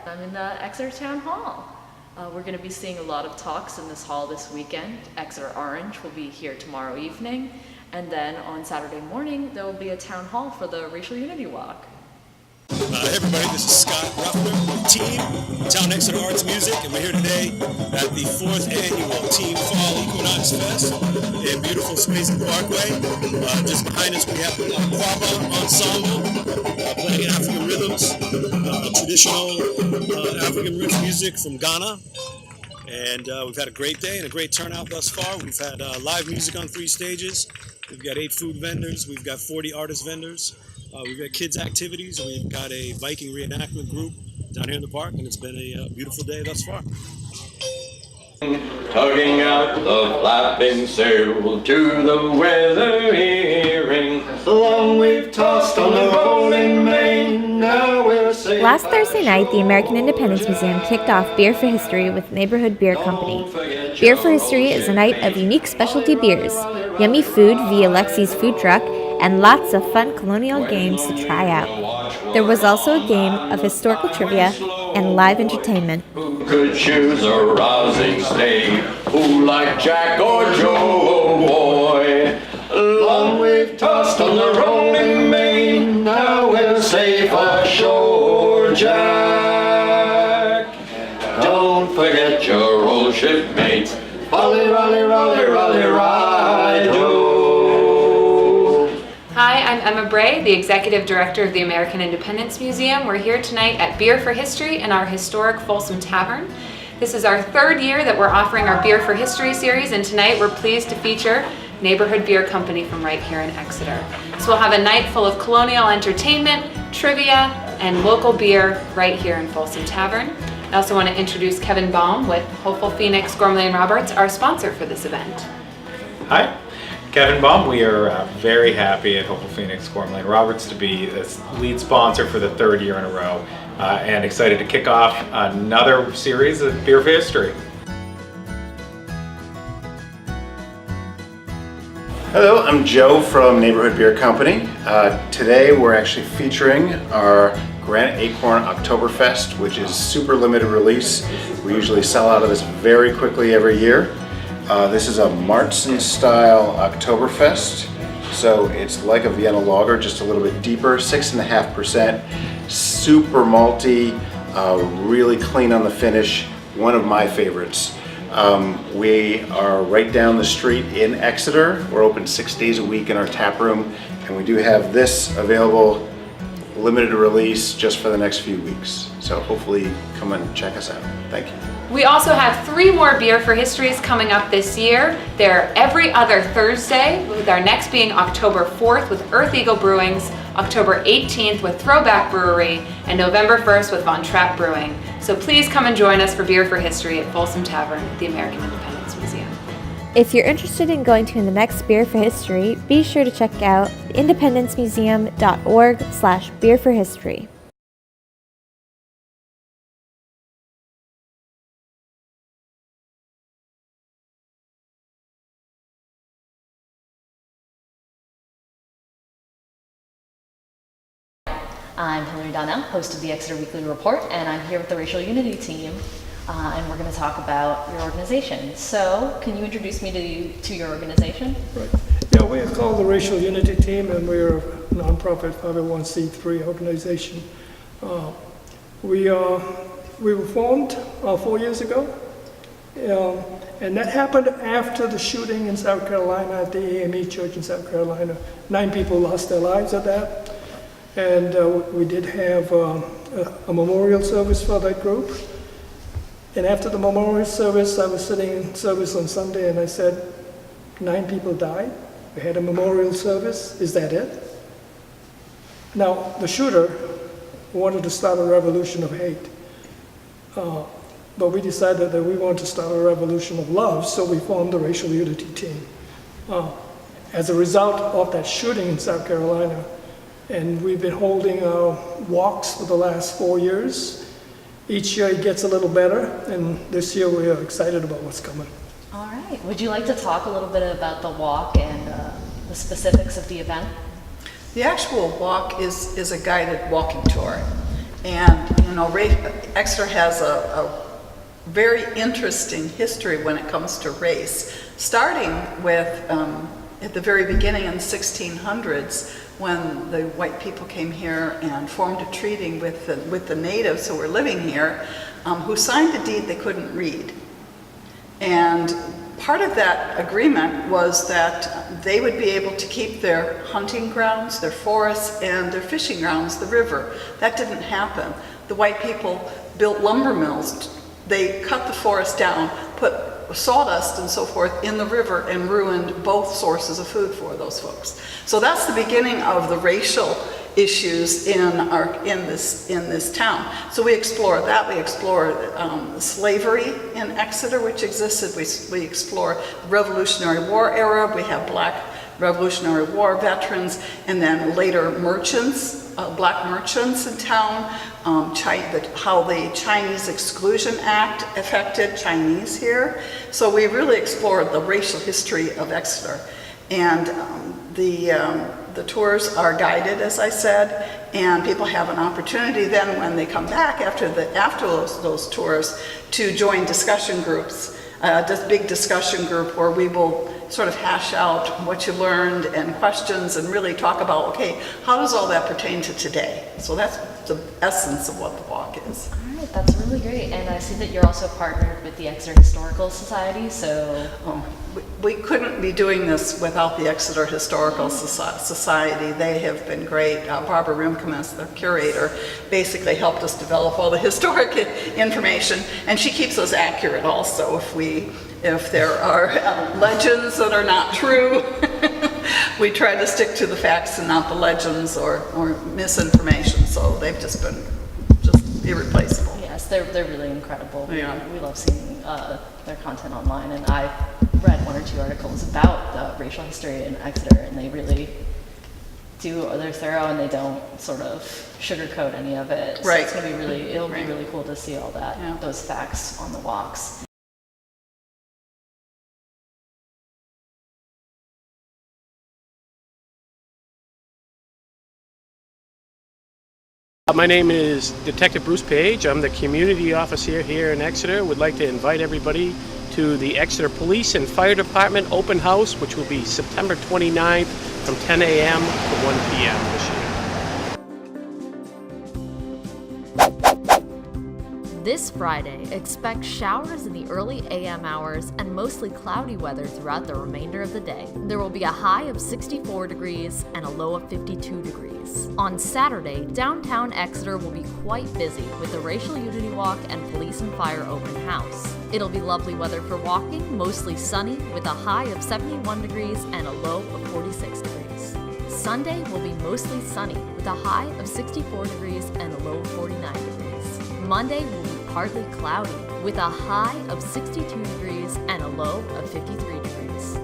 I'm in the Exeter Town Hall. We're going to be seeing a lot of talks in this hall this weekend. Exeter Orange will be here tomorrow evening, and then on Saturday morning there will be a town hall for the Racial Unity Walk. Hey everybody, this is Scott Ruffler with Team Town Exeter Arts Music, and we're here today at the 4th annual Team Fall Equinox Fest in beautiful Spacey Parkway. Just behind us we have the Kwaba Ensemble playing African rhythms, traditional African roots music from Ghana. And we've had a great day and a great turnout thus far. We've had live music on 3 stages. We've got 8 food vendors. We've got 40 artist vendors. We've got kids' activities. We've got a Viking reenactment group down here in the park, and it's been a beautiful day thus far. Tugging out the flapping sail to the weather earring, long we've tossed on the rolling main, now we're sailing. Last Thursday night, the American Independence Museum kicked off Beer for History with Neighborhood Beer Company. Beer for History is a night of unique specialty beers, yummy food via Lexi's food truck, and lots of fun colonial games to try out. There was also a game of historical trivia and live entertainment. Who could choose a rousing stay? Who like Jack or Joe, oh boy? Long we've tossed on the rolling main, now we're safe ashore, Jack. Don't forget your old shipmates. Rally, rally, rally, rally, ride. Hi, I'm Emma Bray, the Executive Director of the American Independence Museum. We're here tonight at Beer for History in our historic Folsom Tavern. This is our 3rd year that we're offering our Beer for History series, and tonight we're pleased to feature Neighborhood Beer Company from right here in Exeter. So we'll have a night full of colonial entertainment, trivia, and local beer right here in Folsom Tavern. I also want to introduce Kevin Baum with Hopeful Phoenix Gourmet & Roberts, our sponsor for this event. Hi. Kevin Baum. We are very happy at Hopeful Phoenix Gourmet & Roberts to be the lead sponsor for the 3rd year in a row, and excited to kick off another series of Beer for History. Hello, I'm Joe from Neighborhood Beer Company. Today we're actually featuring our Granite Acorn Oktoberfest, which is super limited release. We usually sell out of this very quickly every year. This is a Martzen style Oktoberfest, so it's like a Vienna lager, just a little bit deeper, 6.5%, super malty, really clean on the finish, one of my favorites. We are right down the street in Exeter. We're open 6 days a week in our tap room, and we do have this available, limited release, just for the next few weeks. So hopefully come and check us out. Thank you. We also have 3 more Beer for Histories coming up this year. They're every other Thursday, with our next being October 4th with Earth Eagle Brewings, October 18th with Throwback Brewery, and November 1st with Von Trapp Brewing. So please come and join us for Beer for History at Folsom Tavern at the American Independence Museum. If you're interested in going to the next Beer for History, be sure to check out independencemuseum.org/beerforhistory. I'm Hillary Donnell, host of the Exeter Weekly Report, and I'm here with the Racial Unity team, and we're going to talk about your organization. So, can you introduce me to your organization? Right. Yeah, we are called the Racial Unity Team, and we're a nonprofit 501c3 organization. We were formed 4 years ago, and that happened after the shooting in South Carolina at the AME Church in South Carolina. 9 people lost their lives at that. And we did have a memorial service for that group. And after the memorial service, I was sitting in service on Sunday and I said, 9 people died. We had a memorial service. Is that it? Now, the shooter wanted to start a revolution of hate. But we decided that we wanted to start a revolution of love, so we formed the Racial Unity Team. As a result of that shooting in South Carolina, and we've been holding walks for the last 4 years. Each year it gets a little better, and this year we are excited about what's coming. All right. Would you like to talk a little bit about the walk and the specifics of the event? The actual walk is a guided walking tour. And, you know, Exeter has a very interesting history when it comes to race, starting with at the very beginning in the 1600s when the white people came here and formed a treaty with the natives who were living here, who signed a deed they couldn't read. And part of that agreement was that they would be able to keep their hunting grounds, their forests, and their fishing grounds, the river. That didn't happen. The white people built lumber mills. They cut the forest down, put sawdust and so forth in the river, and ruined both sources of food for those folks. So that's the beginning of the racial issues in this town. So we explore that. We explore slavery in Exeter, which existed. We explore the Revolutionary War era. We have Black Revolutionary War veterans, and then later merchants, black merchants in town. How the Chinese Exclusion Act affected Chinese here. So we really explored the racial history of Exeter. And the tours are guided, as I said, and people have an opportunity then when they come back after those tours to join discussion groups. This big discussion group where we will sort of hash out what you learned and questions and really talk about, okay, how does all that pertain to today? So that's the essence of what the walk is. All right, that's really great. And I see that you're also partnered with the Exeter Historical Society, so... We couldn't be doing this without the Exeter Historical Society. They have been great. Barbara Rimkemes, the curator, basically helped us develop all the historic information, and she keeps us accurate also. If there are legends that are not true, we try to stick to the facts and not the legends or misinformation. So they've just been irreplaceable. Yes, they're really incredible. Yeah. We love seeing their content online, and I've read one or two articles about the racial history in Exeter, and they really they're thorough, and they don't sort of sugarcoat any of it. So Right. It's gonna be it'll be really cool to see all that, those facts on the walks. My name is Detective Bruce Page. I'm the community officer here in Exeter. Would like to invite everybody to the Exeter Police and Fire Department open house, which will be September 29th from 10 a.m. to 1 p.m. this year. This Friday, expect showers in the early AM hours and mostly cloudy weather throughout the remainder of the day. There will be a high of 64 degrees and a low of 52 degrees. On Saturday, downtown Exeter will be quite busy with the Racial Unity Walk and Police and Fire open house. It'll be lovely weather for walking, mostly sunny with a high of 71 degrees and a low of 46 degrees. Sunday will be mostly sunny with a high of 64 degrees and a low of 49 degrees. Monday will be partly cloudy with a high of 62 degrees and a low of 53 degrees.